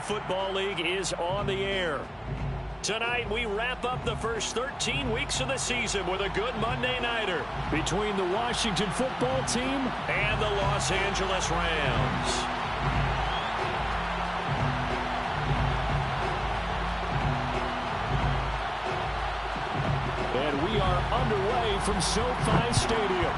Football League is on the air. Tonight, we wrap up the first 13 weeks of the season with a good Monday nighter between the Washington football team and the Los Angeles Rams. And we are underway from SoFi Stadium.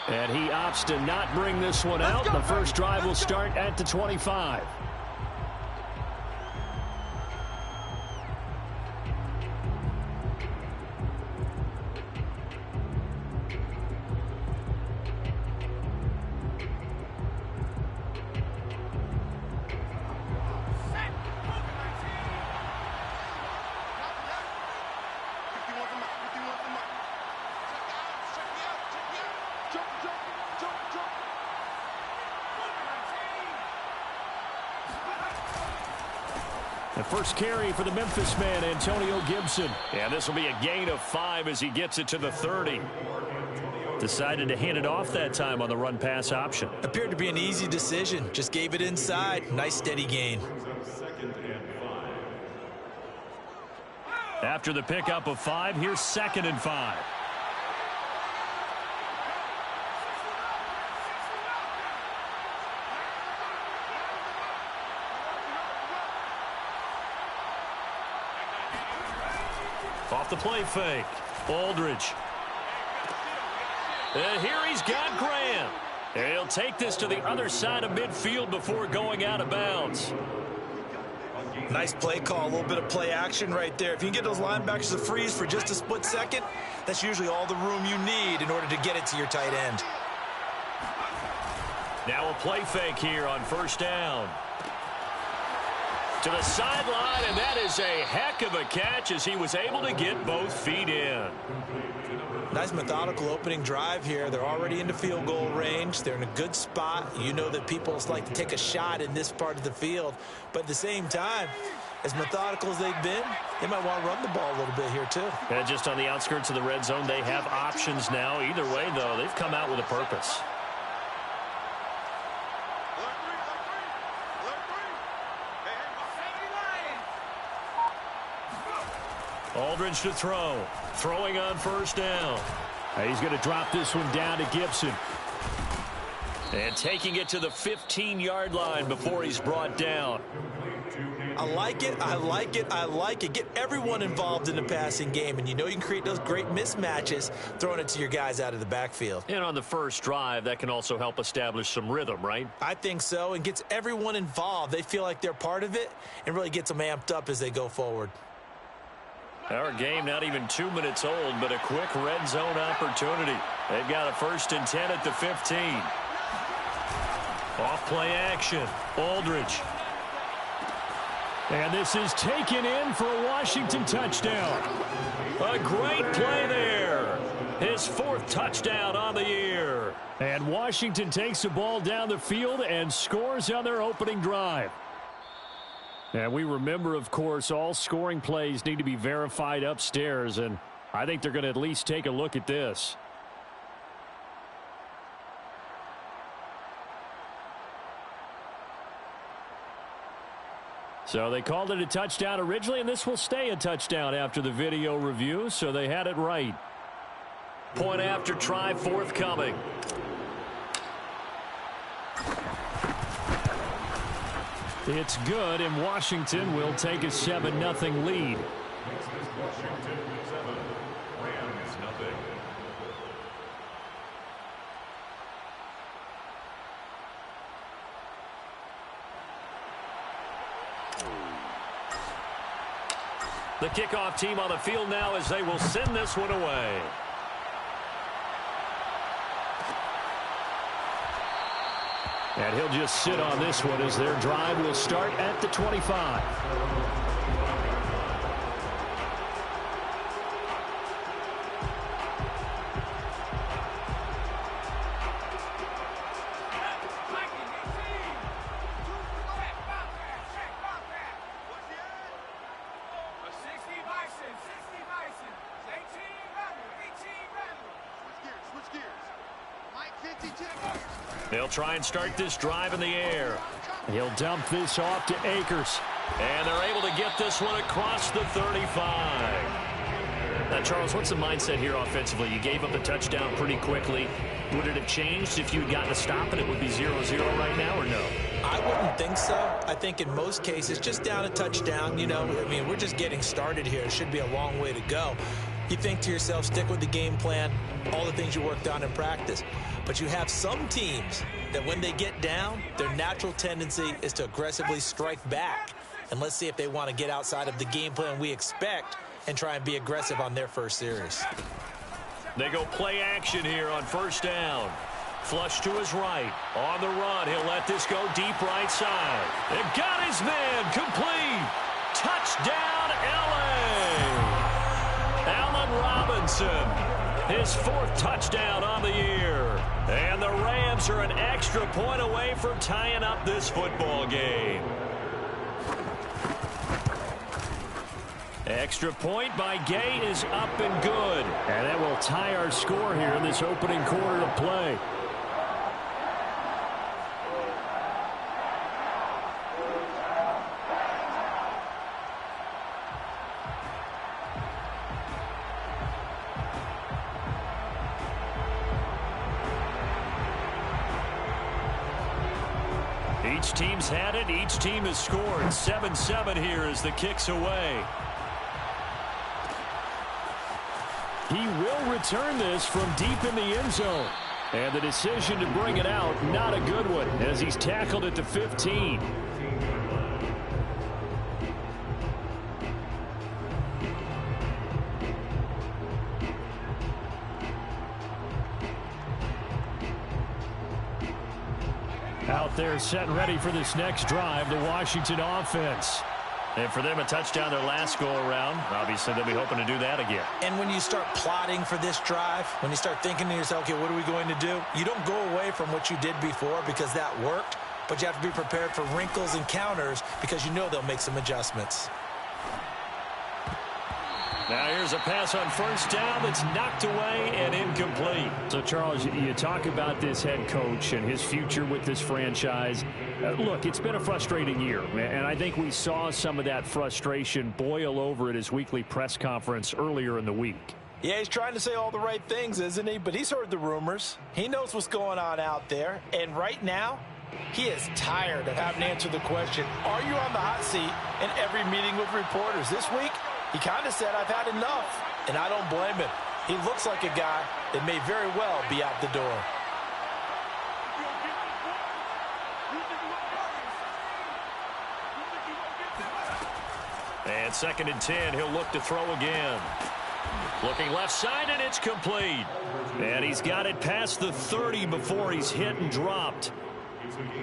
And he opts to not bring this one out. The first drive will start at the 25. The first carry for the Memphis man, Antonio Gibson. And this will be a gain of 5 as he gets it to the 30. Decided to hand it off that time on the run-pass option. Appeared to be an easy decision. Just gave it inside. Nice steady gain. After the pickup of 5, here's 2nd and 5. Off the play fake. Aldridge. And here he's got Graham. And he'll take this to the other side of midfield before going out of bounds. Nice play call. A little bit of play action right there. If you can get those linebackers to freeze for just a split second, that's usually all the room you need in order to get it to your tight end. Now a play fake here on first down. To the sideline, and that is a heck of a catch as he was able to get both feet in. Nice methodical opening drive here. They're already into field goal range. They're in a good spot. You know that people like to take a shot in this part of the field. But at the same time, as methodical as they've been, they might want to run the ball a little bit here too. And just on the outskirts of the red zone, they have options now. Either way, though, they've come out with a purpose. Aldridge to throw. Throwing on first down. He's going to drop this one down to Gibson. And taking it to the 15-yard line before he's brought down. I like it. I like it. I like it. Get everyone involved in the passing game. And you know you can create those great mismatches throwing it to your guys out of the backfield. And on the first drive, that can also help establish some rhythm, right? I think so. And gets everyone involved. They feel like they're part of it and really gets them amped up as they go forward. Our game not even 2 minutes old, but a quick red zone opportunity. They've got a 1st and 10 at the 15. Off play action. Aldridge. And this is taken in for a Washington touchdown. A great play there. His 4th touchdown on the year. And Washington takes the ball down the field and scores on their opening drive. And we remember, of course, all scoring plays need to be verified upstairs, and I think they're going to at least take a look at this. So they called it a touchdown originally, and this will stay a touchdown after the video review, so they had it right. Point after try forthcoming. It's good, and Washington will take a 7-0 lead. Washington 7, Rams 0. The kickoff team on the field now as they will send this one away. And he'll just sit on this one as their drive will start at the 25. They'll try and start this drive in the air. He'll dump this off to Akers. And they're able to get this one across the 35. Now, Charles, what's the mindset here offensively? You gave up the touchdown pretty quickly. Would it have changed if you had gotten a stop and it would be 0-0 right now, or no? I wouldn't think so. I think in most cases, just down a touchdown, you know, I mean, we're just getting started here. It should be a long way to go. You think to yourself, stick with the game plan, all the things you worked on in practice. But you have some teams that when they get down, their natural tendency is to aggressively strike back. And let's see if they want to get outside of the game plan we expect and try and be aggressive on their first series. They go play action here on first down. Flush to his right. On the run, he'll let this go deep right side. They've got his man complete. Touchdown, L.A. Allen Robinson, his 4th touchdown on the year. And the Rams are an extra point away from tying up this football game. Extra point by Gay is up and good. And that will tie our score here in this opening quarter of play. Each team's had it. Each team has scored. 7-7 here as the kick's away. He will return this from deep in the end zone. And the decision to bring it out, not a good one, as he's tackled at the 15. Out there set and ready for this next drive, the Washington offense. And for them, a touchdown their last go-around. Obviously, they'll be hoping to do that again. And when you start plotting for this drive, when you start thinking to yourself, okay, what are we going to do? You don't go away from what you did before because that worked, but you have to be prepared for wrinkles and counters because you know they'll make some adjustments. Now here's a pass on first down that's knocked away and incomplete. So, Charles, you talk about this head coach and his future with this franchise. Look, it's been a frustrating year, and I think we saw some of that frustration boil over at his weekly press conference earlier in the week. Yeah, he's trying to say all the right things, isn't he? But he's heard the rumors. He knows what's going on out there. And right now, he is tired of having to answer the question, are you on the hot seat in every meeting with reporters? This week, he kind of said, I've had enough, and I don't blame him. He looks like a guy that may very well be out the door. And 2nd and 10, he'll look to throw again. Looking left side, and it's complete. And he's got it past the 30 before he's hit and dropped.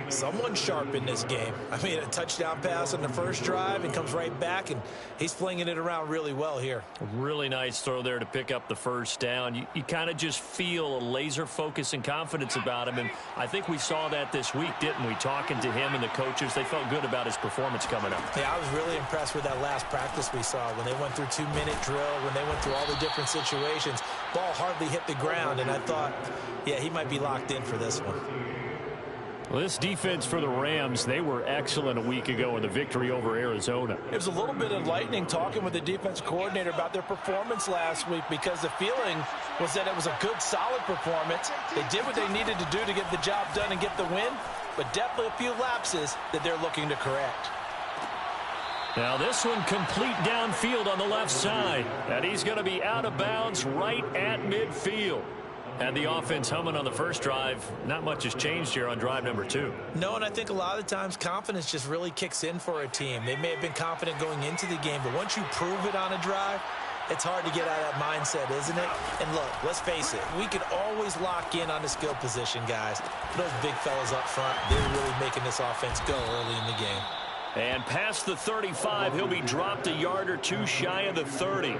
Someone sharp in this game. I mean, a touchdown pass on the first drive and comes right back, and he's flinging it around really well here. Really nice throw there to pick up the first down. You kind of just feel a laser focus and confidence about him, and I think we saw that this week, didn't we? Talking to him and the coaches, they felt good about his performance coming up. Yeah, I was really impressed with that last practice we saw when they went through 2-minute drill, when they went through all the different situations. Ball hardly hit the ground, and I thought, yeah, he might be locked in for this one. Well, this defense for the Rams, they were excellent a week ago in the victory over Arizona. It was a little bit enlightening talking with the defense coordinator about their performance last week because the feeling was that it was a good, solid performance. They did what they needed to do to get the job done and get the win, but definitely a few lapses that they're looking to correct. Now this one complete downfield on the left side, and he's going to be out of bounds right at midfield. And the offense humming on the first drive. Not much has changed here on drive number 2. No, and I think a lot of times confidence just really kicks in for a team. They may have been confident going into the game, but once you prove it on a drive, it's hard to get out of that mindset, isn't it? And look, let's face it, we can always lock in on the skill position, guys. Those big fellas up front, they're really making this offense go early in the game. And past the 35, he'll be dropped a yard or two shy of the 30.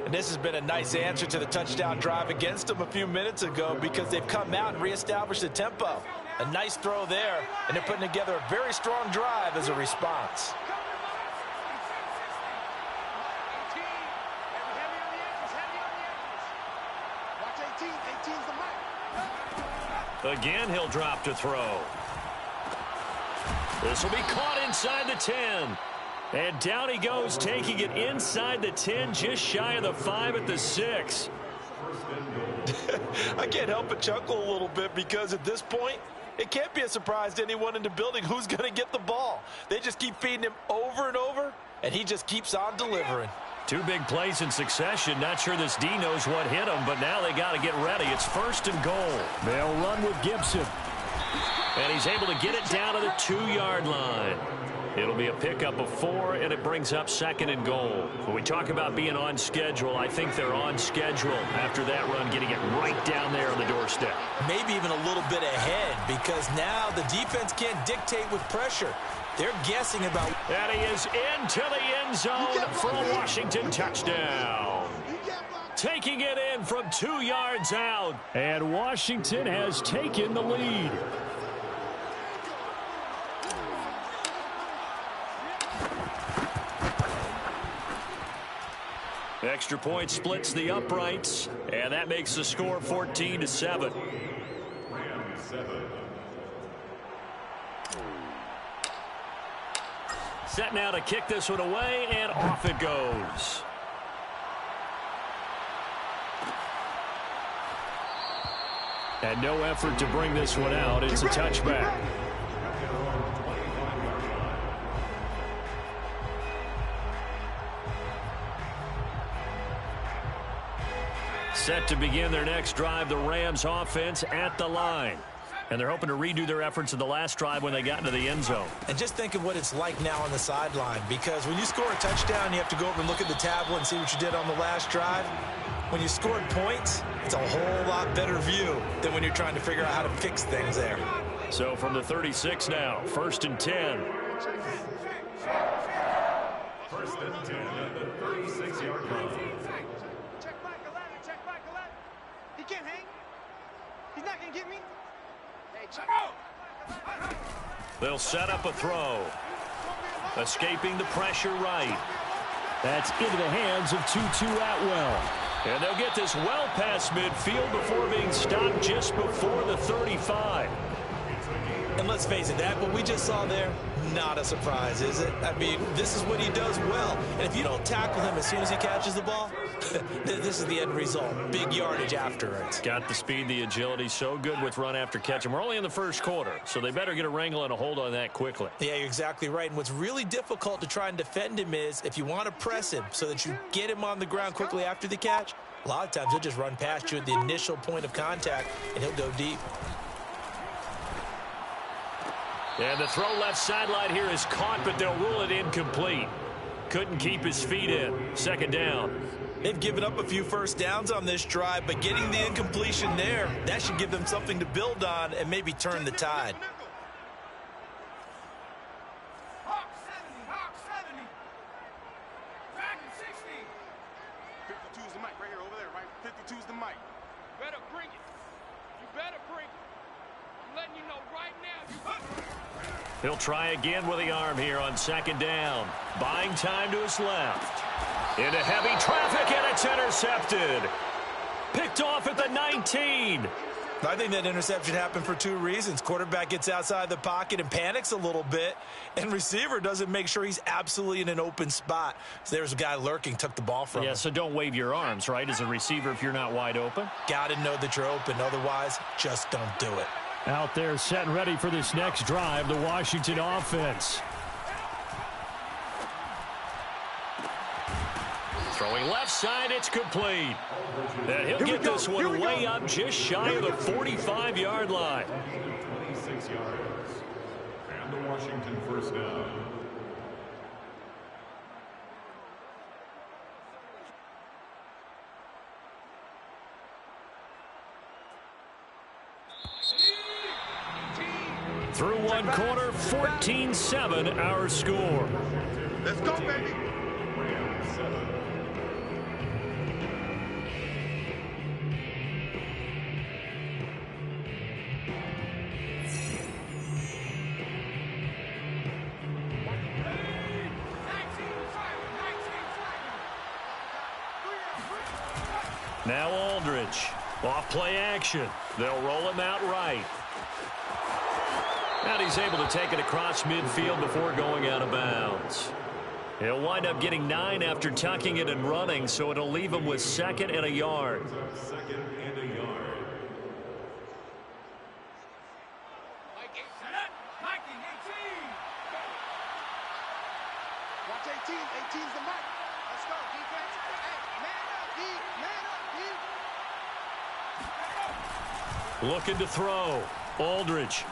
And this has been a nice answer to the touchdown drive against them a few minutes ago because they've come out and reestablished the tempo. A nice throw there, and they're putting together a very strong drive as a response. Again, he'll drop to throw. This will be caught inside the 10. And down he goes, taking it inside the 10, just shy of the 5 at the 6. I can't help but chuckle a little bit because at this point, it can't be a surprise to anyone in the building who's going to get the ball. They just keep feeding him over and over, and he just keeps on delivering. 2 big plays in succession. Not sure this D knows what hit him, but now they got to get ready. It's 1st and goal. They'll run with Gibson. And he's able to get it down to the 2-yard line. It'll be a pickup of 4, and it brings up 2nd and goal. When we talk about being on schedule, I think they're on schedule after that run, getting it right down there on the doorstep. Maybe even a little bit ahead because now the defense can't dictate with pressure. They're guessing about. And he is into the end zone for a Washington touchdown. Taking it in from 2 yards out. And Washington has taken the lead. Extra point splits the uprights, and that makes the score 14-7. Set now to kick this one away, and off it goes. And no effort to bring this one out. It's a touchback. Set to begin their next drive, the Rams offense at the line. And they're hoping to redo their efforts in the last drive when they got into the end zone. And just think of what it's like now on the sideline, because when you score a touchdown, you have to go over and look at the tablet and see what you did on the last drive. When you scored points, it's a whole lot better view than when you're trying to figure out how to fix things there. So from the 36 now, 1st and 10. 1st and 10 at the 36-yard line. He can't hang. He's not going to get me. They'll set up a throw. Escaping the pressure right. That's into the hands of Tutu Atwell. And they'll get this well past midfield before being stopped just before the 35. And let's face it, that what we just saw there, not a surprise, is it? I mean, this is what he does well. And if you don't tackle him as soon as he catches the ball, this is the end result. Big yardage afterwards. Got the speed, the agility, so good with run after catch. And we're only in the first quarter, so they better get a wrangle and a hold on that quickly. Yeah, you're exactly right. And what's really difficult to try and defend him is if you want to press him so that you get him on the ground quickly after the catch, a lot of times he'll just run past you at the initial point of contact, and he'll go deep. And the throw left sideline here is caught, but they'll rule it incomplete. Couldn't keep his feet in. 2nd down. They've given up a few first downs on this drive, but getting the incompletion there, that should give them something to build on and maybe turn the tide. Hawk 70. Back in 60. 52's the mic right here, over there, right? 52's the mic. Better bring it. You better bring it. I'm letting you know right now. He'll try again with the arm here on 2nd down. Buying time to his left. Into heavy traffic, and it's intercepted. Picked off at the 19. I think that interception happened for 2 reasons. Quarterback gets outside the pocket and panics a little bit, and receiver doesn't make sure he's absolutely in an open spot. So there's a guy lurking, took the ball from him. Yeah, so don't wave your arms, right, as a receiver if you're not wide open. Got to know that you're open. Otherwise, just don't do it. Out there set and ready for this next drive, the Washington offense. Throwing left side, it's complete. And he'll get this one way up just shy of the 45-yard line. 26 yards. And the Washington 1st down. Through one quarter, 14-7 our score. Let's go, baby. Rams 7. Now Aldridge. Off play action. They'll roll him out right. And he's able to take it across midfield before going out of bounds. He'll wind up getting 9 after tucking it and running, so it'll leave him with 2nd and a yard. Second and a yard. Watch 18. 18's the mark. Let's go, defense. Hey, man up, D. Man up, D. Looking to throw. Aldridge.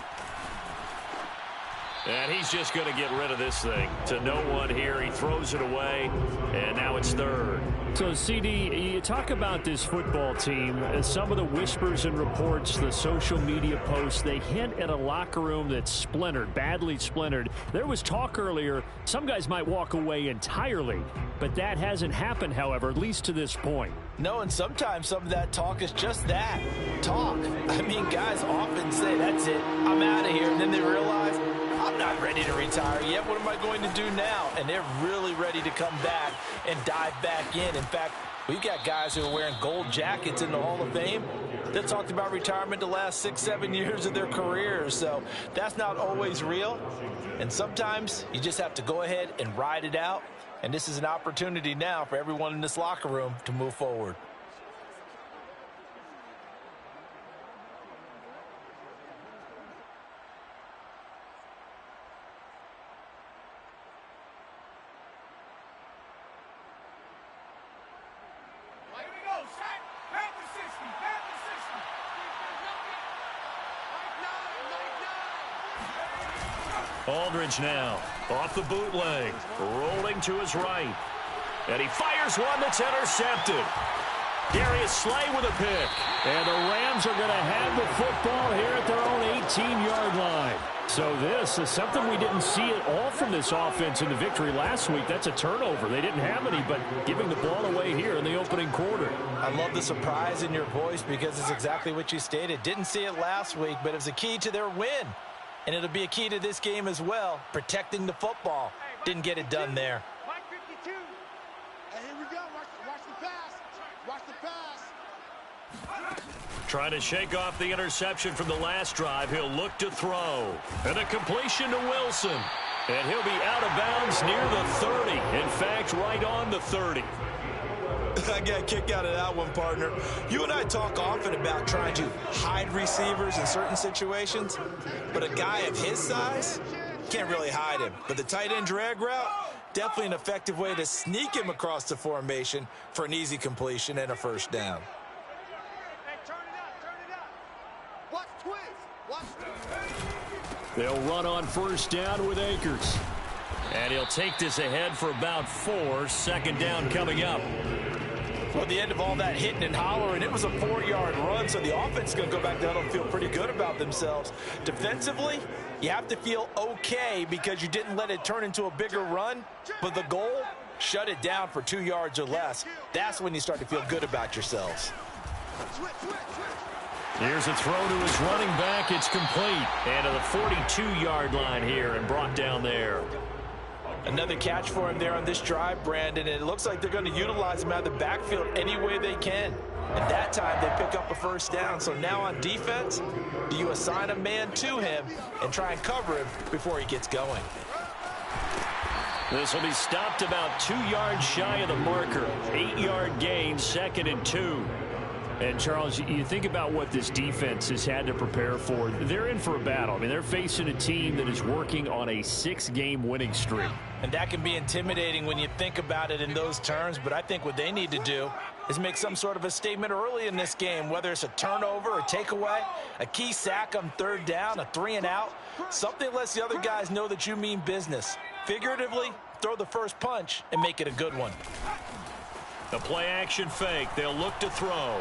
And he's just going to get rid of this thing. To no one here. He throws it away. And now it's 3rd. So, CD, you talk about this football team. Some of the whispers and reports, the social media posts, they hint at a locker room that's splintered, badly splintered. There was talk earlier, some guys might walk away entirely. But that hasn't happened, however, at least to this point. No, and sometimes some of that talk is just that, talk. I mean, guys often say, that's it, I'm out of here. And then they realize, I'm not ready to retire yet. What am I going to do now? And they're really ready to come back and dive back in. In fact, we've got guys who are wearing gold jackets in the Hall of Fame that talked about retirement the last 6-7 years of their careers. So that's not always real. And sometimes you just have to go ahead and ride it out. And this is an opportunity now for everyone in this locker room to move forward. Here we go, Shaq. Back to 60. Back to 60. Like 9. Aldridge now off the bootleg, rolling to his right. And he fires one that's intercepted. Darius Slay with a pick. And the Rams are going to have the football here at their own 18-yard line. So this is something we didn't see at all from this offense in the victory last week. That's a turnover. They didn't have any, but giving the ball away here in the opening quarter. I love the surprise in your voice because it's exactly what you stated. Didn't see it last week, but it was a key to their win. And it'll be a key to this game as well, protecting the football. Didn't get it done there. Mike 52. Hey, here we go. Watch the pass. Watch the pass. Trying to shake off the interception from the last drive. He'll look to throw. And a completion to Wilson. And he'll be out of bounds near the 30. In fact, right on the 30. I got a kick out of that one, partner. You and I talk often about trying to hide receivers in certain situations, but a guy of his size can't really hide him. But the tight end drag route, definitely an effective way to sneak him across the formation for an easy completion and a first down. Hey, turn it up. Watch twist. Watch twist. They'll run on first down with Akers. And he'll take this ahead for about 4. 2nd down coming up. Well, the end of all that hitting and hollering, it was a 4-yard run, so the offense is going to go back down and feel pretty good about themselves. Defensively, you have to feel okay because you didn't let it turn into a bigger run, but the goal, shut it down for 2 yards or less. That's when you start to feel good about yourselves. Here's a throw to his running back. It's complete. And to the 42-yard line here and brought down there. Another catch for him there on this drive, Brandon, and it looks like they're going to utilize him out of the backfield any way they can. And that time, they pick up a first down. So now on defense, do you assign a man to him and try and cover him before he gets going? This will be stopped about 2 yards shy of the marker. 8-yard gain, 2nd and 2. And, Charles, you think about what this defense has had to prepare for. They're in for a battle. I mean, they're facing a team that is working on a 6-game winning streak. And that can be intimidating when you think about it in those terms, but I think what they need to do is make some sort of a statement early in this game, whether it's a turnover or takeaway, a key sack on 3rd down, a 3-and-out, something that lets the other guys know that you mean business. Figuratively, throw the first punch and make it a good one. The play-action fake. They'll look to throw.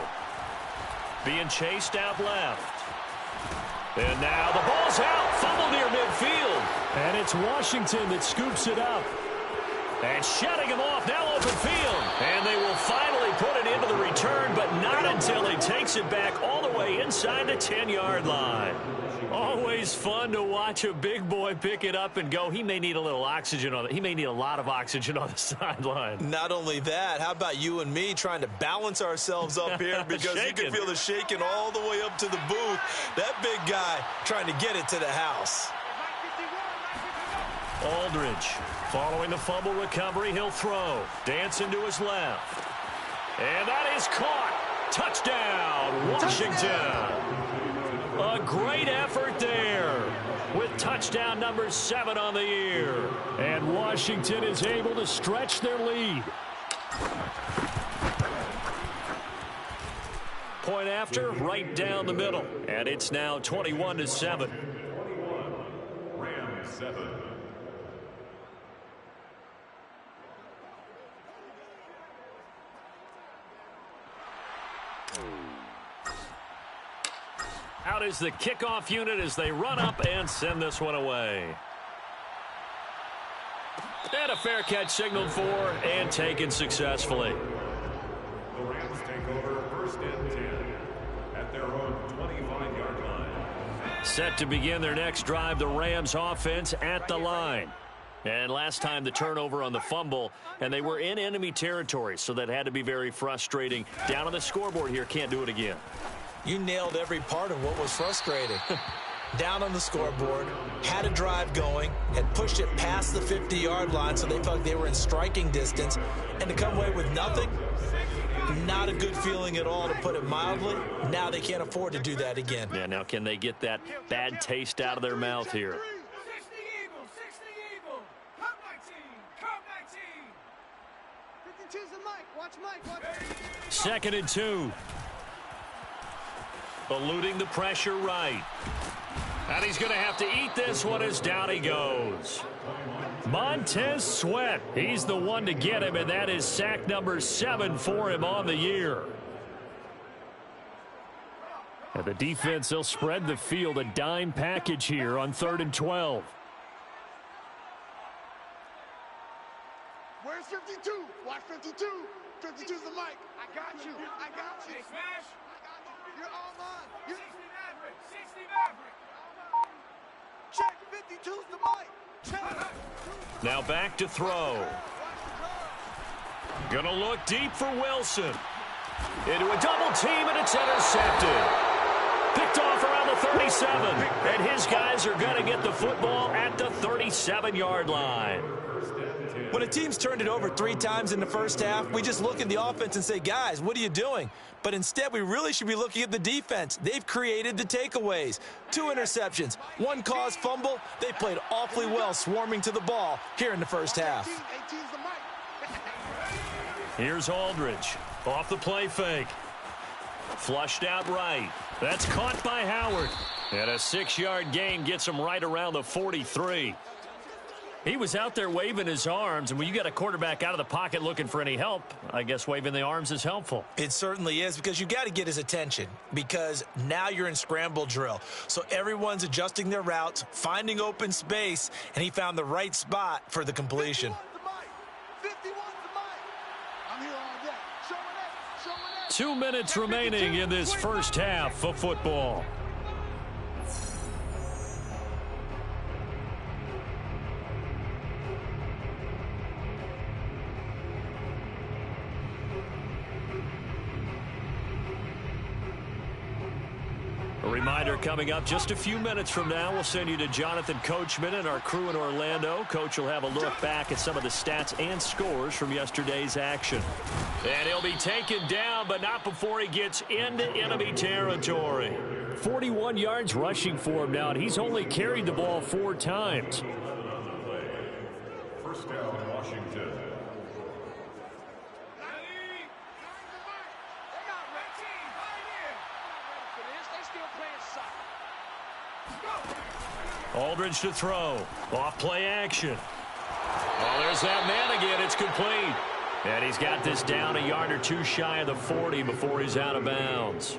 Being chased out left. And now the ball's out. Fumble near midfield. And it's Washington that scoops it up. And shutting him off. Now open field. And they will finally put it into the return, but not until he takes takes it back all the way inside the 10-yard line. Always fun to watch a big boy pick it up and go. He may need a little oxygen on it. He may need a lot of oxygen on the sideline. Not only that, how about you and me trying to balance ourselves up here because you can feel the shaking all the way up to the booth. That big guy trying to get it to the house. Aldridge following the fumble recovery. He'll throw. Dancing to his left. And that is caught. Touchdown, Washington. A great effort there with touchdown number 7 on the year. And Washington is able to stretch their lead. Point after, right down the middle. And it's now 21-7. Rams 7. Out is the kickoff unit as they run up and send this one away. And a fair catch signaled for and taken successfully. The Rams take over 1st and 10 at their own 25-yard line. Set to begin their next drive, the Rams offense at the line. And last time the turnover on the fumble, and they were in enemy territory, so that had to be very frustrating. Down on the scoreboard here, can't do it again. You nailed every part of what was frustrating. Down on the scoreboard, had a drive going, had pushed it past the 50-yard line so they felt like they were in striking distance, and to come away with nothing, not a good feeling at all, to put it mildly. Now they can't afford to do that again. Yeah, now can they get that bad taste out of their mouth here? 60 Eagles, 60 Eagles. Come my team, come my team. 52's the Mike, watch Mike, watch. 2nd and 2. Eluding the pressure right. And he's going to have to eat this one as down he goes. Montez Sweat, he's the one to get him, and that is sack number 7 for him on the year. And the defense, they'll spread the field, a dime package here on 3rd and 12. Where's 52? Watch 52. 52's the Mike. I got you. I got you. Hey, Smash. You're all mine. 60 Maverick. 60 Maverick. Check. 52's the Mike. Check. Now back to throw. Gonna look deep for Wilson. Into a double team, and it's intercepted. Picked off around the 37. And his guys are going to get the football at the 37-yard line. When a team's turned it over 3 times in the first half, we just look at the offense and say, guys, what are you doing? But instead, we really should be looking at the defense. They've created the takeaways. 2 interceptions, 1 caused fumble. They played awfully well swarming to the ball here in the first half. Here's Aldridge off the play fake. Flushed out right. That's caught by Howard. And a 6-yard gain gets him right around the 43. He was out there waving his arms, and when you got a quarterback out of the pocket looking for any help, I guess waving the arms is helpful. It certainly is, because you got to get his attention, because now you're in scramble drill. So everyone's adjusting their routes, finding open space, and he found the right spot for the completion. 2 minutes remaining in this first half of football. A reminder coming up just a few minutes from now, we'll send you to Jonathan Coachman and our crew in Orlando. Coach will have a look back at some of the stats and scores from yesterday's action. And he'll be taken down, but not before he gets into enemy territory. 41 yards rushing for him now, and he's only carried the ball 4 times. First down, Washington. Aldridge to throw. Off play action. Oh, there's that man again. It's complete. And he's got this down a yard or 2 shy of the 40 before he's out of bounds.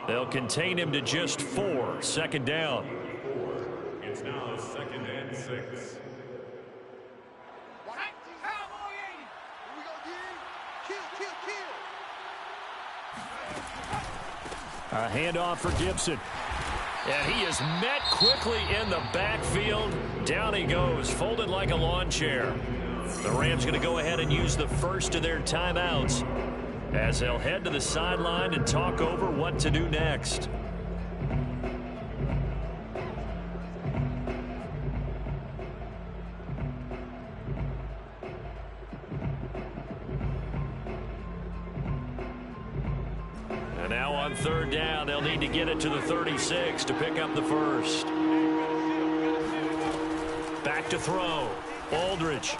They'll contain him to just 4. 2nd down. It's now 2nd and 6. A handoff for Gibson. And he is met quickly in the backfield. Down he goes, folded like a lawn chair. The Rams going to go ahead and use the first of their timeouts as they'll head to the sideline and talk over what to do next. And now on third down, they'll need to get it to the 36 to pick up the first. Back to throw. Aldridge.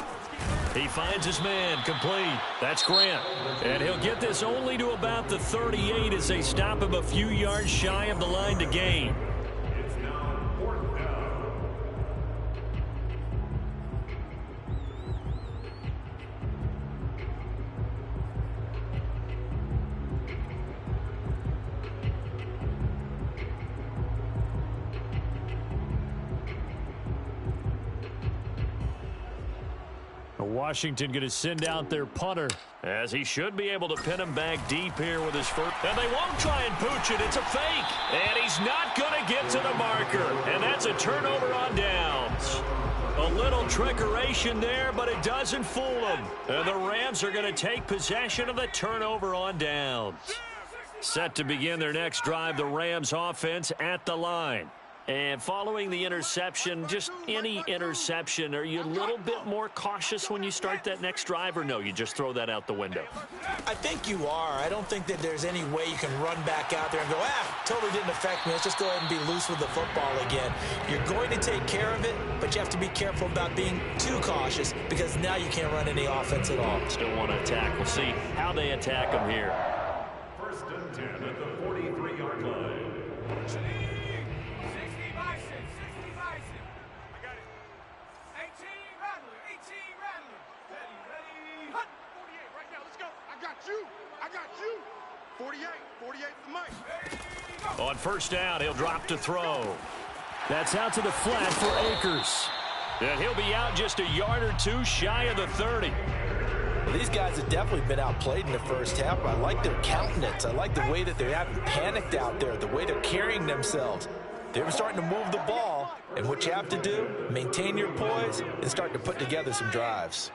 He finds his man, complete. That's Grant. And he'll get this only to about the 38 as they stop him a few yards shy of the line to gain. It's now fourth down. Washington going to send out their punter, as he should be able to pin him back deep here with his first. And they won't try and pooch it. It's a fake. And he's not going to get to the marker. And that's a turnover on downs. A little trickeration there, but it doesn't fool them. And the Rams are going to take possession of the turnover on downs. Set to begin their next drive, the Rams offense at the line. And following the interception, just any interception, are you a little bit more cautious when you start that next drive, or no, you just throw that out the window? I think you are. I don't think that there's any way you can run back out there and go, totally didn't affect me. Let's just go ahead and be loose with the football again. You're going to take care of it, but you have to be careful about being too cautious because now you can't run any offense at all. Still want to attack. We'll see how they attack them here. First and 10 at the 43-yard line. I got you. 48 the mic. On first down, he'll drop to throw. That's out to the flat for Akers. And he'll be out just a yard or two shy of the 30. Well, these guys have definitely been outplayed in the first half. I like their countenance. I like the way that they haven't panicked out there, the way they're carrying themselves. They're starting to move the ball, and what you have to do, maintain your poise and start to put together some drives.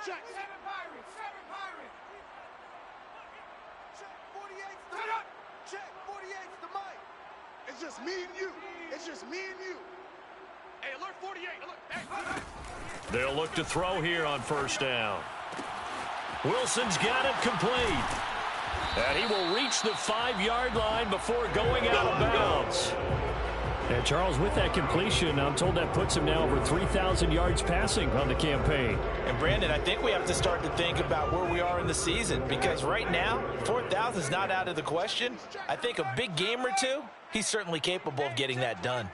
Check. Check. 48's the mic. It's just me and you. It's just me and you. Hey, alert 48. Alert. Hey. They'll look to throw here on first down. Wilson's got it complete. And he will reach the 5-yard line before going out of bounds. And Charles, with that completion, I'm told that puts him now over 3,000 yards passing on the campaign. And Brandon, I think we have to start to think about where we are in the season, because right now, 4,000 is not out of the question. I think a big game or two, he's certainly capable of getting that done.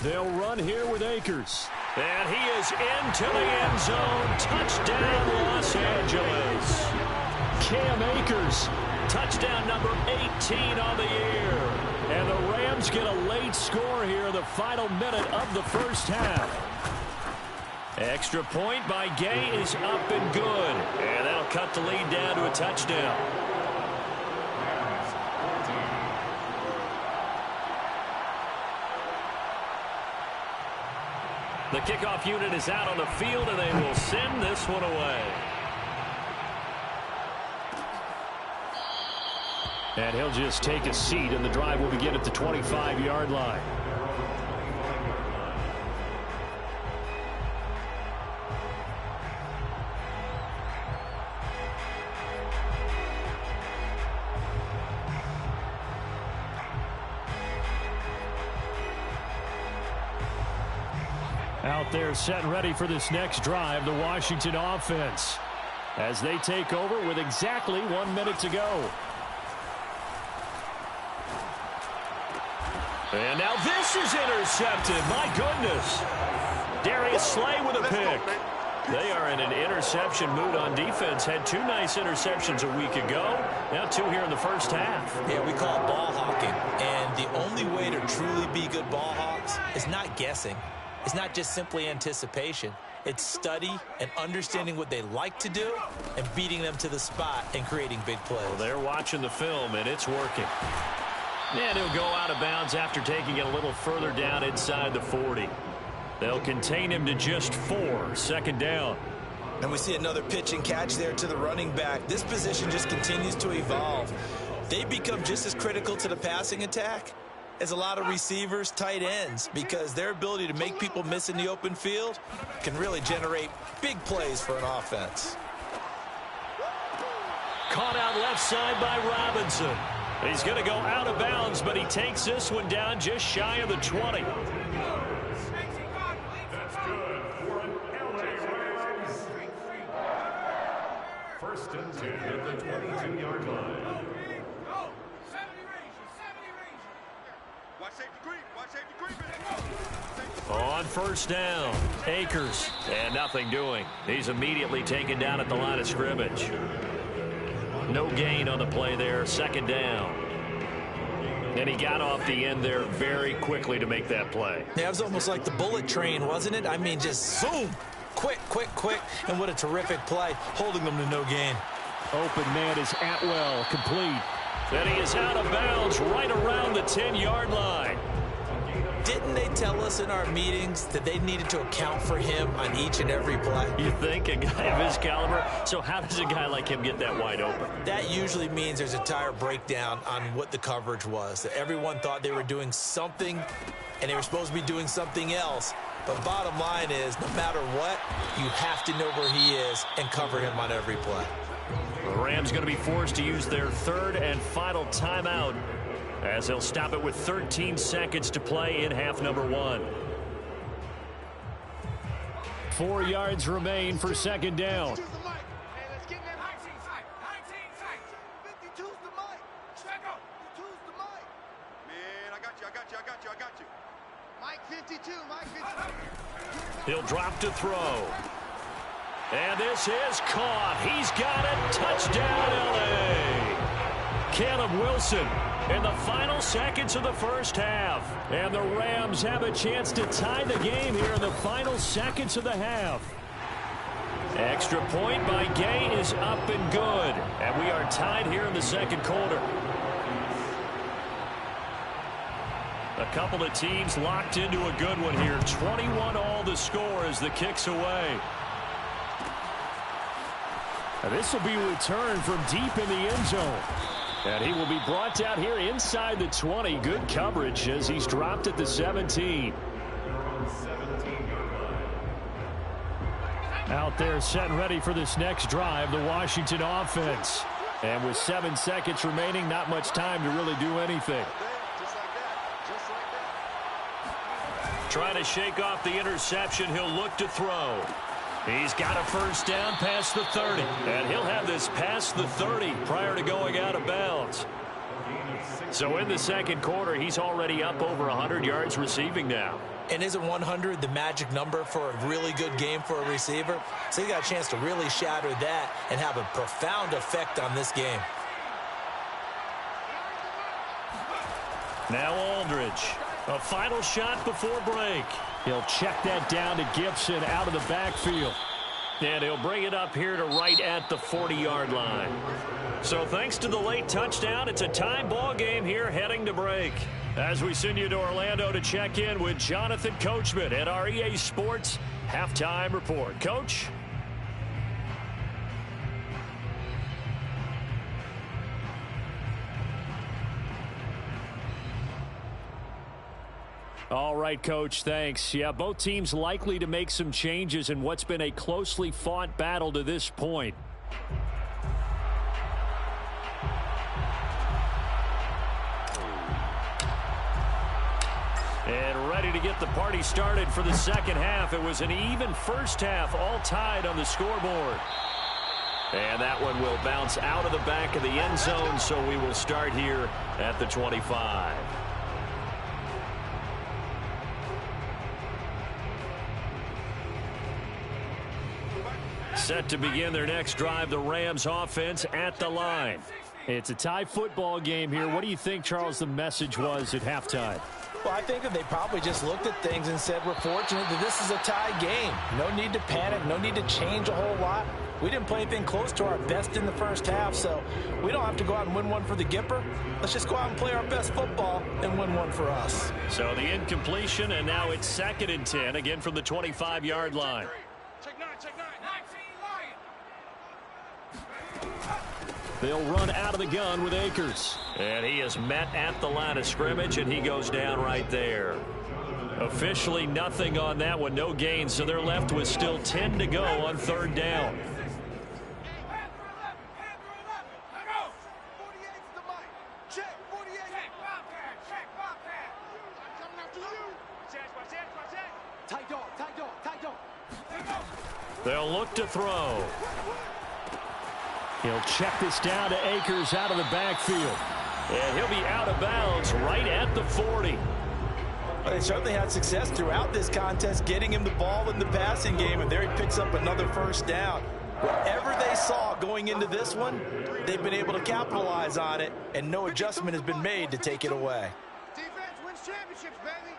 They'll run here with Akers. And he is into the end zone. Touchdown, Los Angeles. Cam Akers, touchdown number 18 on the year. And the Rams get a late score here in the final minute of the first half. Extra point by Gay is up and good. And that'll cut the lead down to a touchdown. The kickoff unit is out on the field, and they will send this one away. And he'll just take a seat, and the drive will begin at the 25-yard line. Out there set and ready for this next drive, the Washington offense, as they take over with exactly 1 minute to go. And now this is intercepted. My goodness. Darius Slay with a pick. They are in an interception mood on defense. Had 2 nice interceptions a week ago. Now 2 here in the first half. Yeah, we call it ball hawking. And the only way to truly be good ball hawks is not guessing. It's not just simply anticipation. It's study and understanding what they like to do and beating them to the spot and creating big plays. Well, they're watching the film, and it's working. And he'll go out of bounds after taking it a little further down inside the 40. They'll contain him to just 4, second down. And we see another pitch and catch there to the running back. This position just continues to evolve. They become just as critical to the passing attack as a lot of receivers, tight ends, because their ability to make people miss in the open field can really generate big plays for an offense. Caught out left side by Robinson. He's going to go out of bounds, but he takes this one down just shy of the 20. That's good for an LA Rams. First and 10 at the 22-yard line. On first down, Akers, and nothing doing. He's immediately taken down at the line of scrimmage. No gain on the play there, second down. And he got off the end there very quickly to make that play. Yeah, it was almost like the bullet train, wasn't it? I mean, just boom, quick, quick, quick, and what a terrific play, holding them to no gain. Open man is Atwell, complete. And he is out of bounds right around the 10-yard line. Didn't they tell us in our meetings that they needed to account for him on each and every play? You think, a guy of his caliber? So how does a guy like him get that wide open? That usually means there's a tire breakdown on what the coverage was. That everyone thought they were doing something, and they were supposed to be doing something else. But bottom line is, no matter what, you have to know where he is and cover him on every play. The Rams going to be forced to use their third and final timeout, as they'll stop it with 13 seconds to play in half number 1. 4 yards remain for second down. He'll drop to throw. And this is caught. He's got it. Touchdown, L.A. Caleb Wilson in the final seconds of the first half. And the Rams have a chance to tie the game here in the final seconds of the half. Extra point by Gay is up and good. And we are tied here in the second quarter. A couple of teams locked into a good one here. 21-all the score as the kick's away. And this will be a return from deep in the end zone. And he will be brought down here inside the 20. Good coverage as he's dropped at the 17. Out there set and ready for this next drive, the Washington offense. And with 7 seconds remaining, not much time to really do anything. Trying to shake off the interception. He'll look to throw. He's got a first down past the 30. And he'll have this past the 30 prior to going out of bounds. So in the second quarter, he's already up over 100 yards receiving now. And isn't 100 the magic number for a really good game for a receiver? So he got a chance to really shatter that and have a profound effect on this game. Now Aldridge. A final shot before break. He'll check that down to Gibson out of the backfield. And he'll bring it up here to right at the 40-yard line. So thanks to the late touchdown, it's a tie ball game here heading to break. As we send you to Orlando to check in with Jonathan Coachman at our EA Sports Halftime Report. Coach? All right, Coach, thanks. Yeah, both teams likely to make some changes in what's been a closely fought battle to this point. And ready to get the party started for the second half. It was an even first half, all tied on the scoreboard. And that one will bounce out of the back of the end zone, so we will start here at the 25. Set to begin their next drive, the Rams offense at the line. It's a tie football game here. What do you think, Charles, the message was at halftime? Well, I think that they probably just looked at things and said, we're fortunate that this is a tie game. No need to panic. No need to change a whole lot. We didn't play anything close to our best in the first half, so we don't have to go out and win one for the Gipper. Let's just go out and play our best football and win one for us. So the incompletion, and now it's 2nd and 10, again from the 25-yard line. Check 9, check 9. 19 Lion. They'll run out of the gun with Akers. And he is met at the line of scrimmage, and he goes down right there. Officially nothing on that one, no gain, so they're left with still 10 to go on 3rd down. They'll look to throw. He'll check this down to Akers out of the backfield. And he'll be out of bounds right at the 40. Well, they certainly had success throughout this contest getting him the ball in the passing game, and there he picks up another 1st down. Whatever they saw going into this one, they've been able to capitalize on it, and no adjustment has been made to take it away. Defense wins championships, baby.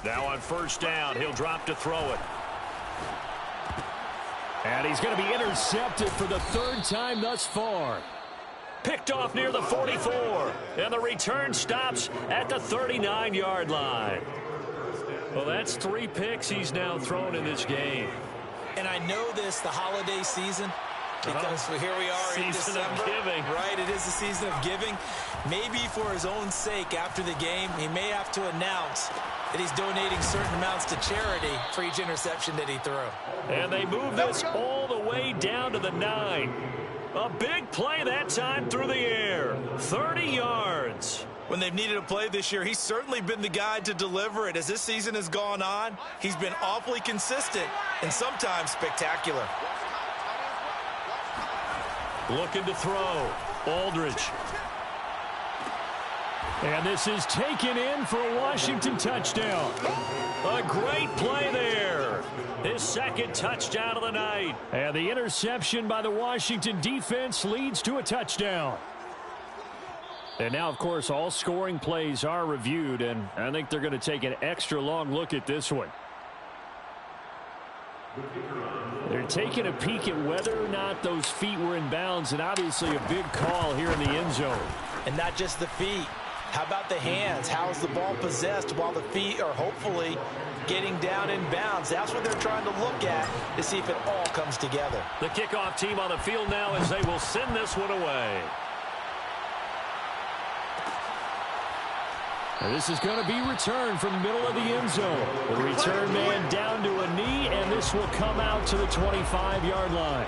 Now on 1st down, he'll drop to throw it. And he's going to be intercepted for the 3rd time thus far. Picked off near the 44. And the return stops at the 39-yard line. Well, that's 3 picks he's now thrown in this game. And I know this, the holiday season, because here we are in Season December. of giving. Right, it is the season of giving. Maybe for his own sake after the game, he may have to announce that he's donating certain amounts to charity for each interception that he threw. And they move this all the way down to the 9. A big play that time through the air. 30 yards. When they've needed a play this year, he's certainly been the guy to deliver it. As this season has gone on, he's been awfully consistent and sometimes spectacular. Looking to throw. Aldridge. And this is taken in for a Washington touchdown. A great play there. His 2nd touchdown of the night. And the interception by the Washington defense leads to a touchdown. And now, of course, all scoring plays are reviewed, and I think they're going to take an extra long look at this one. They're taking a peek at whether or not those feet were in bounds, and obviously a big call here in the end zone. And not just the feet. How about the hands? How is the ball possessed while the feet are hopefully getting down in bounds? That's what they're trying to look at to see if it all comes together. The kickoff team on the field now as they will send this one away. And this is going to be returned from the middle of the end zone. The return man down to a knee, and this will come out to the 25-yard line.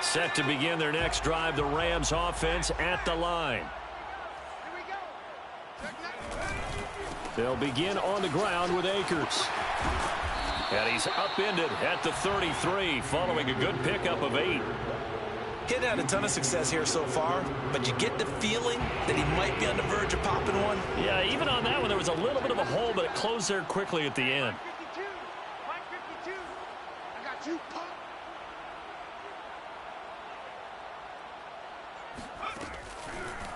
Set to begin their next drive, the Rams offense at the line. Here we go. Check 9. They'll begin on the ground with Akers. And he's upended at the 33 following a good pickup of 8. He's had a ton of success here so far, but you get the feeling that he might be on the verge of popping one. Yeah, even on that one, there was a little bit of a hole, but it closed there quickly at the end. 52. Mike 52. I got you, punk.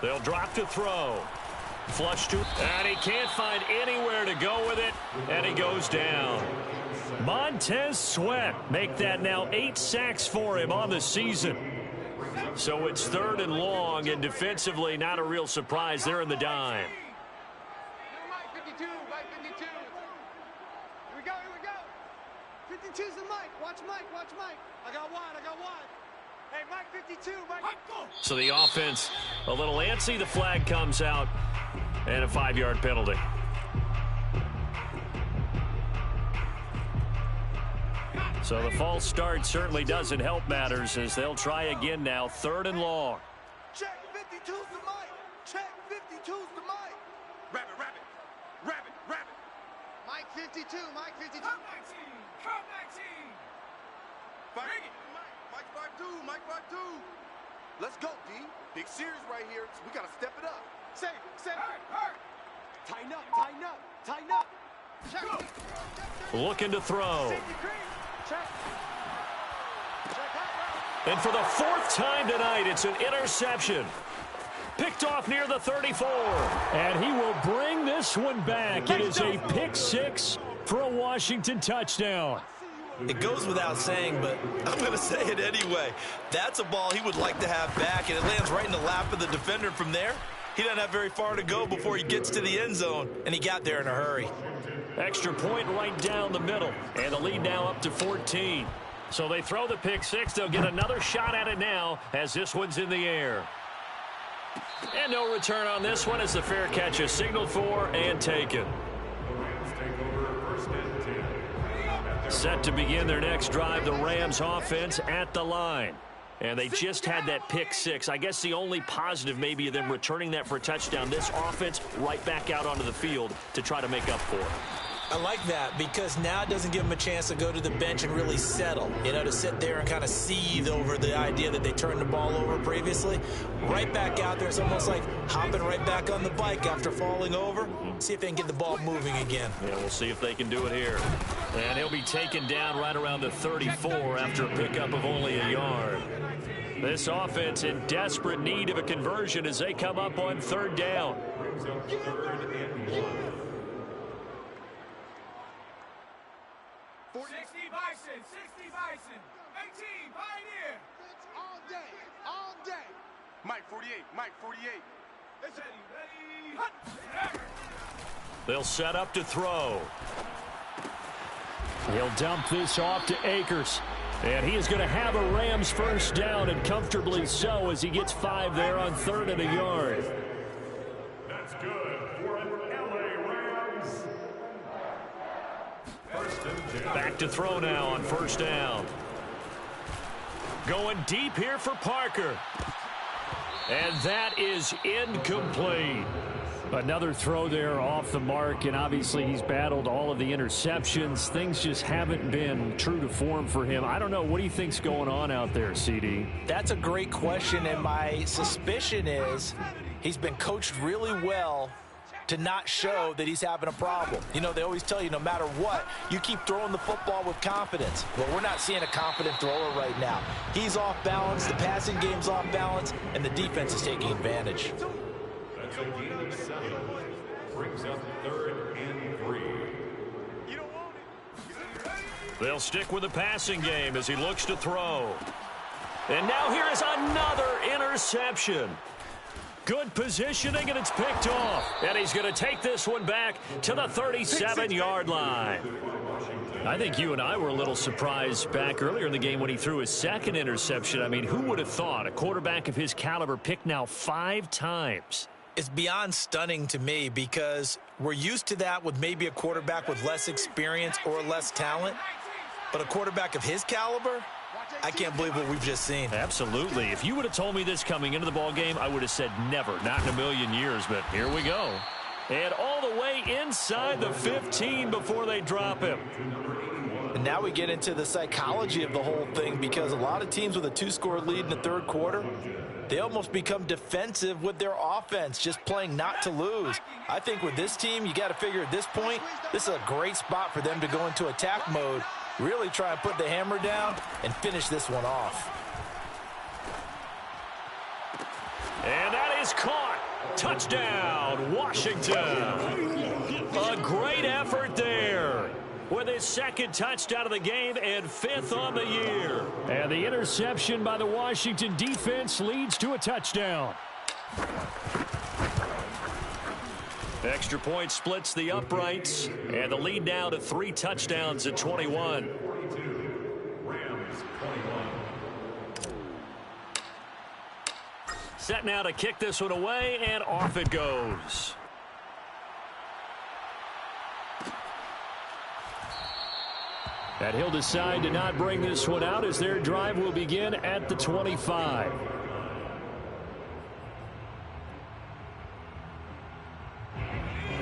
They'll drop to throw. Flush to, and he can't find anywhere to go with it, and he goes down. Montez Sweat make that now 8 sacks for him on the season. So it's 3rd and long, and defensively not a real surprise. They're in the dime. Mike 52. Mike 52. Here we go. Here we go. 52's the Mike. Watch Mike. Watch Mike. I got one. I got one. Hey, Mike 52. Mike. So the offense a little antsy. The flag comes out, and a 5-yard penalty. So the false start certainly doesn't help matters as they'll try again now, 3rd and long. Check 52's the Mike. Check 52's the Mike. Rabbit, rabbit. Rabbit, rabbit. Mike 52. Mike 52. Come 19. Come 19. Bring it. Mike 5-2. Mike 5-2. Let's go, D. Big series right here. We got to step it up. Save it. Save it. Tighten up. Tighten up. Tighten up. Looking to throw. And for the fourth time tonight, it's an interception. Picked off near the 34. And he will bring this one back. It is a pick six for a Washington touchdown. It goes without saying, but I'm going to say it anyway. That's a ball he would like to have back, and it lands right in the lap of the defender from there. He doesn't have very far to go before he gets to the end zone, and he got there in a hurry. Extra point right down the middle, and the lead now up to 14. So they throw the pick six. They'll get another shot at it now as this one's in the air. And no return on this one as the fair catch is signaled for and taken. Set to begin their next drive, the Rams offense at the line. And they just had that pick six. I guess the only positive maybe of them returning that for a touchdown. This offense right back out onto the field to try to make up for it. I like that because now it doesn't give them a chance to go to the bench and really settle, to sit there and kind of seethe over the idea that they turned the ball over previously. Right back out there, it's almost like hopping right back on the bike after falling over. See if they can get the ball moving again. Yeah, we'll see if they can do it here. And he'll be taken down right around the 34 after a pickup of only a yard. This offense in desperate need of a conversion as they come up on third down. 60 Bison, 60 Bison, 18 Pioneer. All day. Mike 48, Mike 48. Ready. They'll set up to throw. He'll dump this off to Akers. And he is going to have a Rams first down, and comfortably so, as he gets 5 there on 3rd and a yard. That's good for an LA Rams. First and 10. Back to throw now on first down. Going deep here for Parker. And that is incomplete. Another throw there off the mark, and obviously he's battled all of the interceptions. Things just haven't been true to form for him. I don't know. What do you think's going on out there, CD? That's a great question, and my suspicion is he's been coached really well to not show that he's having a problem. They always tell you no matter what, you keep throwing the football with confidence. Well, we're not seeing a confident thrower right now. He's off balance, the passing game's off balance, and the defense is taking advantage. That's a gain of 7. Brings up 3rd and 3. You don't want it. They'll stick with the passing game as he looks to throw. And now here is another interception. Good positioning, and it's picked off. And he's going to take this one back to the 37-yard line. I think you and I were a little surprised back earlier in the game when he threw his second interception. I mean, who would have thought a quarterback of his caliber picked now 5 times? It's beyond stunning to me because we're used to that with maybe a quarterback with less experience or less talent. But a quarterback of his caliber, I can't believe what we've just seen. Absolutely. If you would have told me this coming into the ball game, I would have said never, not in a million years. But here we go. And all the way inside the 15 before they drop him. And now we get into the psychology of the whole thing because a lot of teams with a 2-score lead in the third quarter, they almost become defensive with their offense, just playing not to lose. I think with this team, you got to figure at this point, this is a great spot for them to go into attack mode, really try and put the hammer down and finish this one off. And that is caught. Touchdown, Washington. A great effort there with his second touchdown of the game and 5th on the year. And the interception by the Washington defense leads to a touchdown. Extra point splits the uprights, and the lead now to 3 touchdowns at 21. Rams 21. Set now to kick this one away, and off it goes. And he'll decide to not bring this one out as their drive will begin at the 25.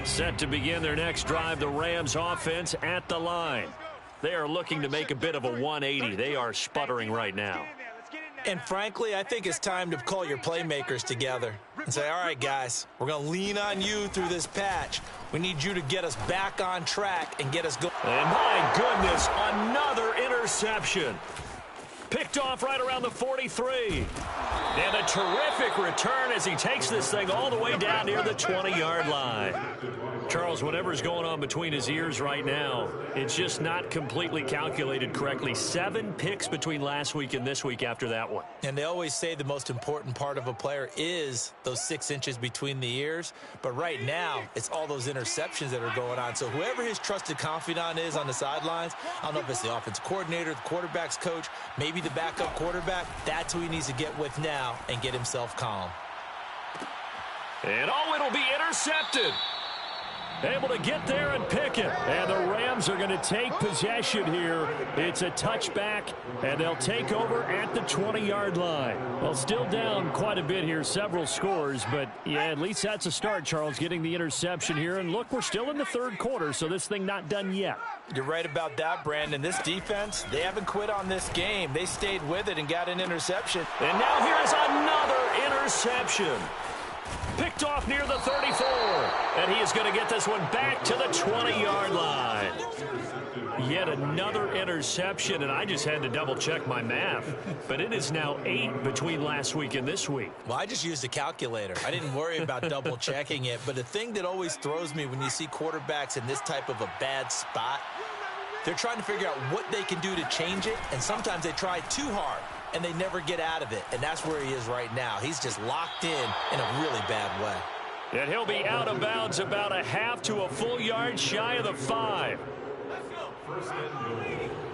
Set to begin their next drive, the Rams offense at the line. They are looking to make a bit of a 180. They are sputtering right now. Let's get in And frankly, I think it's time to call your playmakers together and say, all right, guys, we're going to lean on you through this patch. We need you to get us back on track and get us going. And my goodness, another interception. Picked off right around the 43. And a terrific return as he takes this thing all the way down near the 20-yard line. Charles, whatever's going on between his ears right now, it's just not completely calculated correctly. 7 picks between last week and this week after that one. And they always say the most important part of a player is those 6 inches between the ears. But right now, it's all those interceptions that are going on. So whoever his trusted confidant is on the sidelines, I don't know if it's the offensive coordinator, the quarterback's coach, maybe the backup quarterback, that's who he needs to get with now and get himself calm. And it'll be intercepted. Able to get there and pick it. And the Rams are going to take possession here. It's a touchback, and they'll take over at the 20-yard line. Well, still down quite a bit here, several scores. But, yeah, at least that's a start, Charles, getting the interception here. And, look, we're still in the third quarter, so this thing not done yet. You're right about that, Brandon. This defense, they haven't quit on this game. They stayed with it and got an interception. And now here's another interception. Picked off near the 34. And he is going to get this one back to the 20-yard line. Yet another interception, and I just had to double-check my math. But it is now 8 between last week and this week. Well, I just used a calculator. I didn't worry about double-checking it. But the thing that always throws me when you see quarterbacks in this type of a bad spot, they're trying to figure out what they can do to change it, and sometimes they try too hard, and they never get out of it. And that's where he is right now. He's just locked in a really bad way. And he'll be out of bounds about a half to a full yard shy of the 5. Let's go. First and goal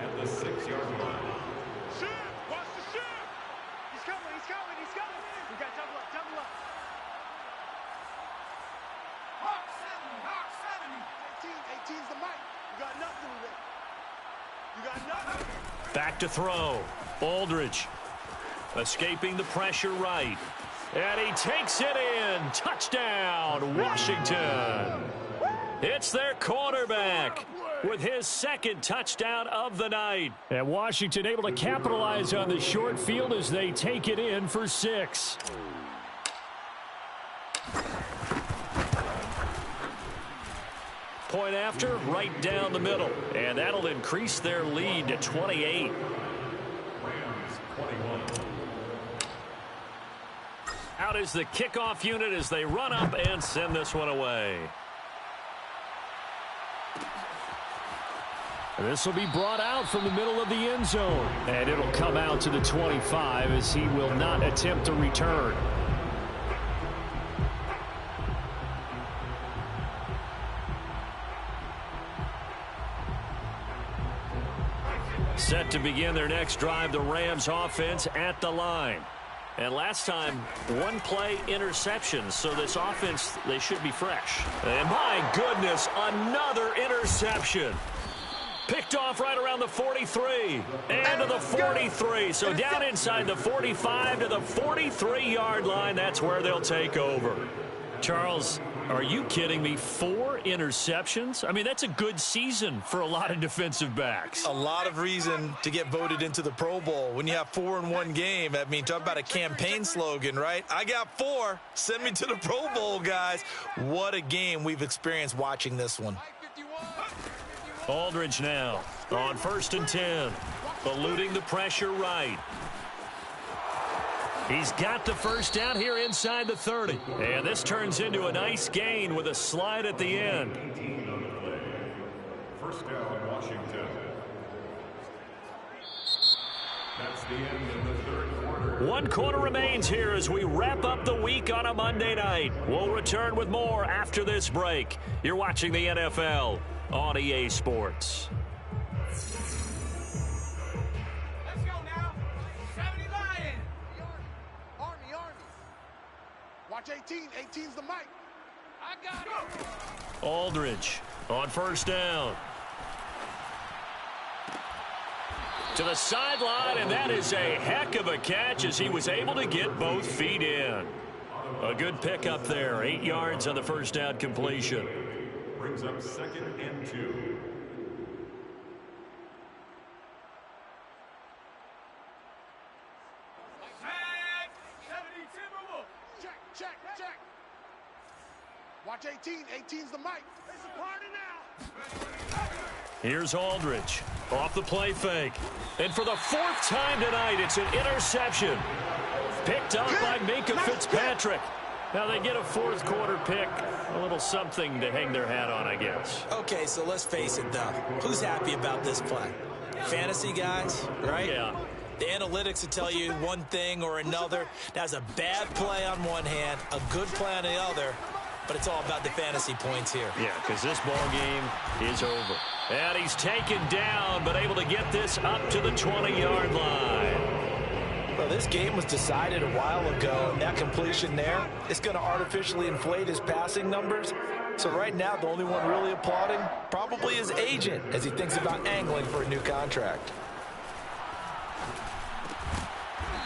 at the 6-yard line. Shoot! Watch the shoot! He's coming, he's coming, he's coming! We got double up, double up. Hawk 70, Hawk 70. 18's the mic. You got nothing with it. You got nothing. Back to throw. Aldridge escaping the pressure right. And he takes it in. Touchdown, Washington. It's their quarterback with his second touchdown of the night. And Washington able to capitalize on the short field as they take it in for 6. Point after, right down the middle. And that'll increase their lead to 28. Out is the kickoff unit as they run up and send this one away. This will be brought out from the middle of the end zone. And it'll come out to the 25 as he will not attempt to return. Set to begin their next drive, the Rams offense at the line. And last time, one play interception, so this offense, they should be fresh. And my goodness, another interception. Picked off right around the 43 and to the 43. So down inside the 45 to the 43-yard line, that's where they'll take over. Charles, are you kidding me? 4 interceptions? I mean, that's a good season for a lot of defensive backs. A lot of reason to get voted into the Pro Bowl when you have 4 in one game. I mean, talk about a campaign slogan, right? I got 4. Send me to the Pro Bowl, guys. What a game we've experienced watching this one. Aldridge now on 1st and 10. Eluding the pressure right. He's got the first down here inside the 30. And this turns into a nice gain with a slide at the end. First down, Washington. That's the end of the third quarter. 1 quarter remains here as we wrap up the week on a Monday night. We'll return with more after this break. You're watching the NFL on EA Sports. Watch 18. 18's the mic. I got it. Aldridge on 1st down. To the sideline, and that is a heck of a catch as he was able to get both feet in. A good pickup there. 8 yards on the first down completion. Brings up 2nd and 2. Watch 18. 18's the mic. It's a party now. Here's Aldridge off the play fake. And for the fourth time tonight, it's an interception. Picked up by Minkah Fitzpatrick. Now they get a fourth quarter pick. A little something to hang their hat on, I guess. Okay, so let's face it, though. Who's happy about this play? Fantasy guys, right? Yeah. The analytics will tell you one thing or another. That's a bad play on one hand, a good play on the other, but it's all about the fantasy points here. Yeah, because this ball game is over. And he's taken down, but able to get this up to the 20-yard line. Well, this game was decided a while ago, and that completion there is going to artificially inflate his passing numbers. So right now, the only one really applauding probably his agent as he thinks about angling for a new contract.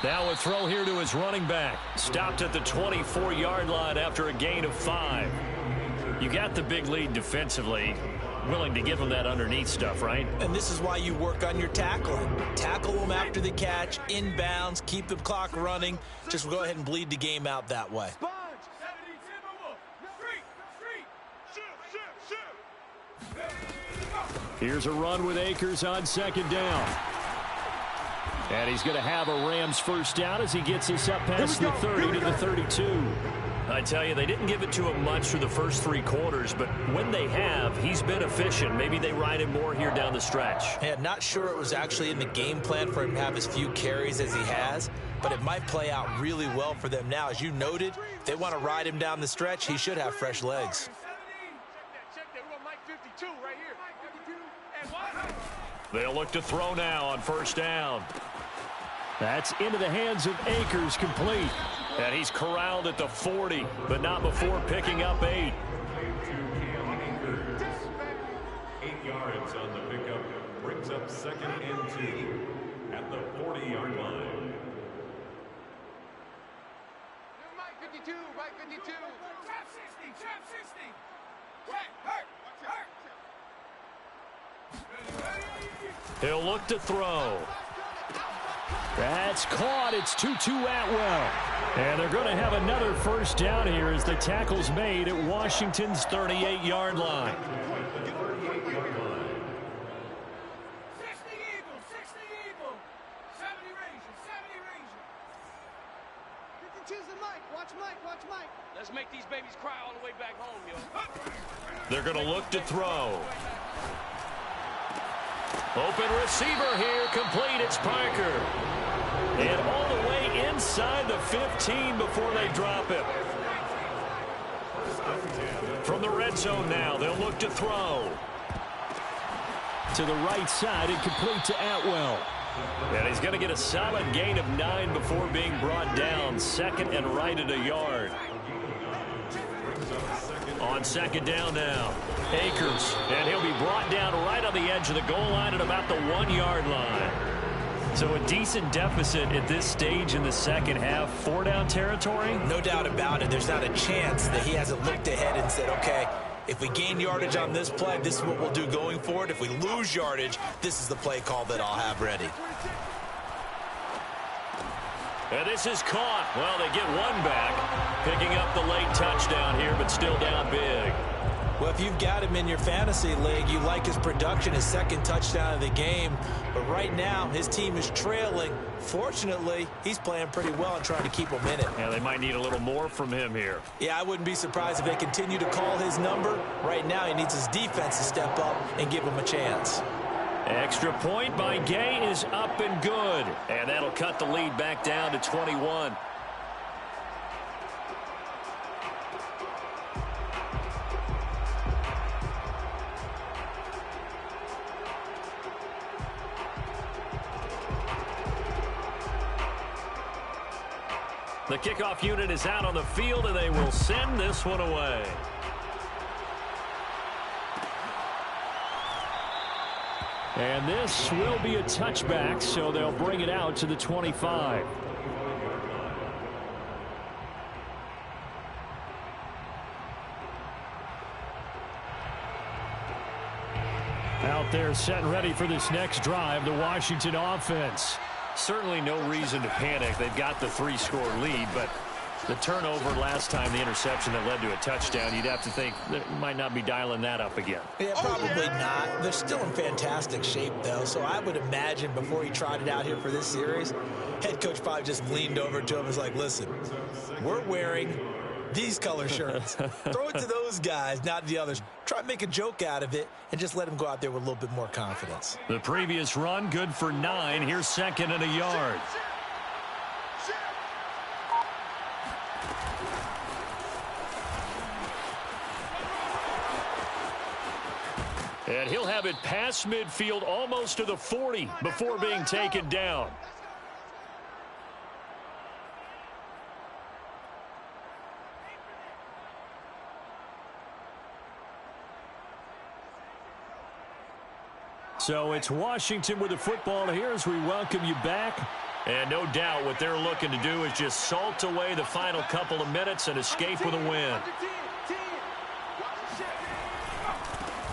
Now a throw here to his running back. Stopped at the 24-yard line after a gain of 5. You got the big lead defensively. Willing to give him that underneath stuff, right? And this is why you work on your tackling. Tackle him after the catch, inbounds, keep the clock running. Just go ahead and bleed the game out that way. Here's a run with Akers on second down. And he's going to have a Rams first down as he gets us up past the 30 to the 32. I tell you, they didn't give it to him much through the first 3 quarters, but when they have, he's been efficient. Maybe they ride him more here down the stretch. Yeah, not sure it was actually in the game plan for him to have as few carries as he has, but it might play out really well for them now. As you noted, if they want to ride him down the stretch, he should have fresh legs. They'll look to throw now on first down. That's into the hands of Akers, complete. And he's corralled at the 40, but not before picking up 8. 8 yards on the pickup. Brings up second and 2 at the 40-yard line. Mike 52, Mike 52. Trap 60, trap 60. Hurt. He'll look to throw. That's caught. It's Tutu Atwell. And they're going to have another first down here as the tackle's made at Washington's 38-yard line. 60 Eagle. 70 Ranger. 52's the Mike. Watch Mike. Let's make these babies cry all the way back home, yo. They're going to look to throw. Open receiver here, complete. It's Parker. And all the way inside the 15 before they drop him. From the red zone now, they'll look to throw. To the right side and complete to Atwell. And he's going to get a solid gain of 9 before being brought down. Second and right at a yard. On second down now, Akers, and he'll be brought down right on the edge of the goal line at about the 1-yard line. So a decent deficit at this stage in the second half. 4-down territory? No doubt about it. There's not a chance that he hasn't looked ahead and said, okay, if we gain yardage on this play, this is what we'll do going forward. If we lose yardage, this is the play call that I'll have ready. And this is caught. Well, they get one back, picking up the late touchdown here, but still down big. Well, if you've got him in your fantasy league, you like his production, his second touchdown of the game. But right now, his team is trailing. Fortunately, he's playing pretty well and trying to keep them in it. Yeah, they might need a little more from him here. Yeah, I wouldn't be surprised if they continue to call his number. Right now, he needs his defense to step up and give him a chance. Extra point by Gay is up and good. And that'll cut the lead back down to 21. The kickoff unit is out on the field, and they will send this one away. And this will be a touchback, so they'll bring it out to the 25. Out there set and ready for this next drive, the Washington offense. Certainly no reason to panic. They've got the 3-score lead, but The turnover last time, the interception that led to a touchdown, you'd have to think that might not be dialing that up again. Yeah, probably not. They're still in fantastic shape, though, so I would imagine before he trotted out here for this series, head coach probably just leaned over to him and was like, listen, we're wearing these color shirts. Throw it to those guys, not the others. Try to make a joke out of it and just let him go out there with a little bit more confidence. The previous run, good for 9. Here's 2nd and a yard. And he'll have it past midfield almost to the 40 before being taken down. So it's Washington with the football here as we welcome you back. And no doubt what they're looking to do is just salt away the final couple of minutes and escape with a win.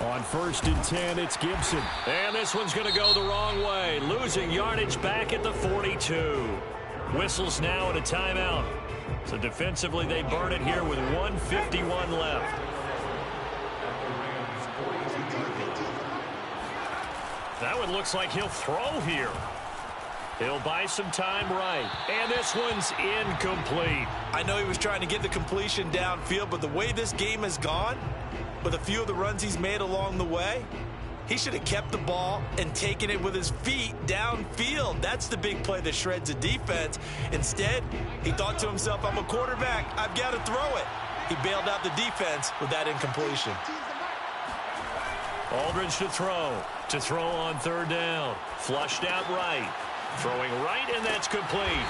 On 1st and 10, it's Gibson. And this one's going to go the wrong way. Losing yardage back at the 42. Whistles now and a timeout. So defensively, they burn it here with 1:51 left. That one looks like he'll throw here. He'll buy some time right. And this one's incomplete. I know he was trying to get the completion downfield, but the way this game has gone, with a few of the runs he's made along the way, he should have kept the ball and taken it with his feet downfield. That's the big play that shreds a defense. Instead, he thought to himself, I'm a quarterback. I've got to throw it. He bailed out the defense with that incompletion. Aldridge to throw. To throw on 3rd down. Flushed out right. Throwing right, and that's complete.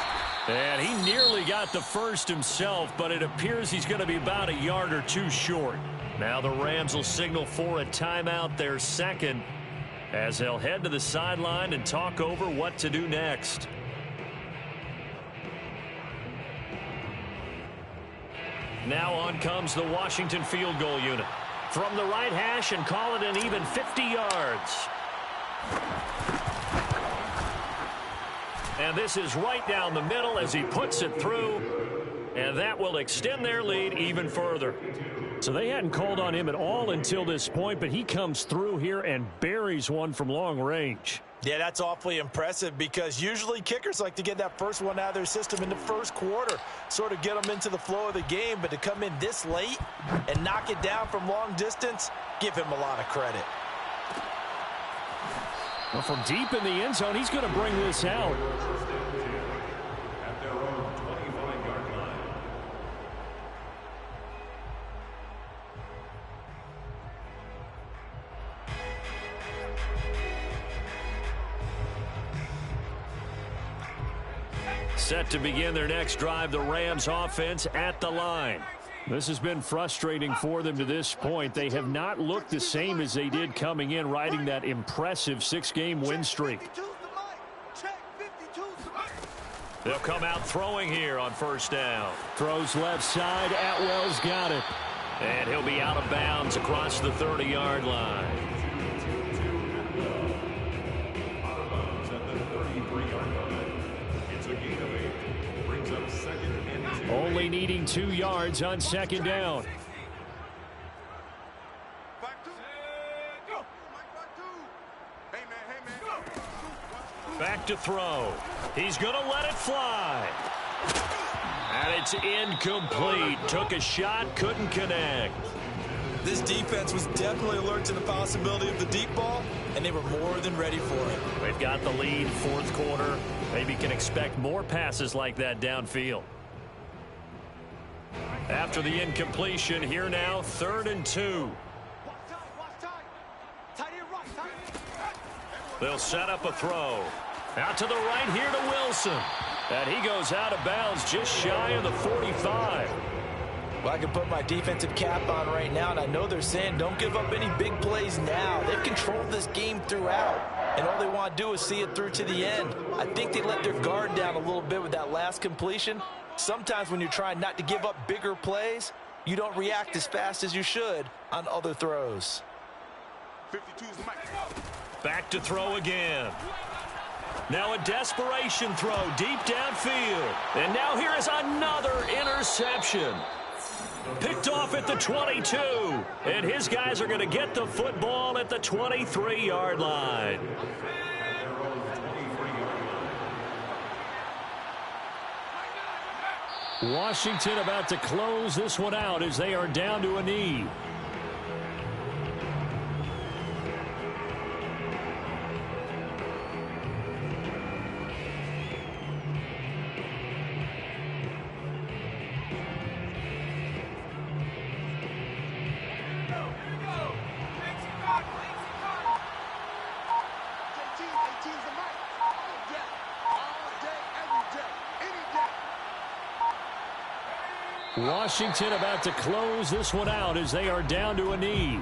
And he nearly got the first himself, but it appears he's going to be about a yard or two short. Now the Rams will signal for a timeout, their 2nd, as they'll head to the sideline and talk over what to do next. Now on comes the Washington field goal unit. From the right hash and call it an even 50 yards. And this is right down the middle as he puts it through. And that will extend their lead even further. So they hadn't called on him at all until this point, but he comes through here and buries one from long range. Yeah, that's awfully impressive because usually kickers like to get that first one out of their system in the first quarter, sort of get them into the flow of the game, but to come in this late and knock it down from long distance, give him a lot of credit. Well, from deep in the end zone, he's going to bring this out. At their own 25-yard line. Set to begin their next drive, the Rams offense at the line. This has been frustrating for them to this point. They have not looked the same as they did coming in, riding that impressive 6-game win streak. They'll come out throwing here on 1st down. Throws left side. Atwell's got it. And he'll be out of bounds across the 30-yard line. Only needing 2 yards on 2nd down. Back to throw. He's going to let it fly. And it's incomplete. Took a shot, couldn't connect. This defense was definitely alert to the possibility of the deep ball, and they were more than ready for it. They've got the lead, 4th quarter. Maybe can expect more passes like that downfield. After the incompletion, here now, 3rd and 2. They'll set up a throw. Out to the right here to Wilson. And he goes out of bounds just shy of the 45. Well, I can put my defensive cap on right now, and I know they're saying don't give up any big plays now. They've controlled this game throughout, and all they want to do is see it through to the end. I think they let their guard down a little bit with that last completion. Sometimes when you're trying not to give up bigger plays, you don't react as fast as you should on other throws. 52's the mic. Back to throw again. Now a desperation throw deep downfield. And now here is another interception. Picked off at the 22. And his guys are going to get the football at the 23-yard line. Washington about to close this one out as they are down to a knee. Washington about to close this one out as they are down to a knee.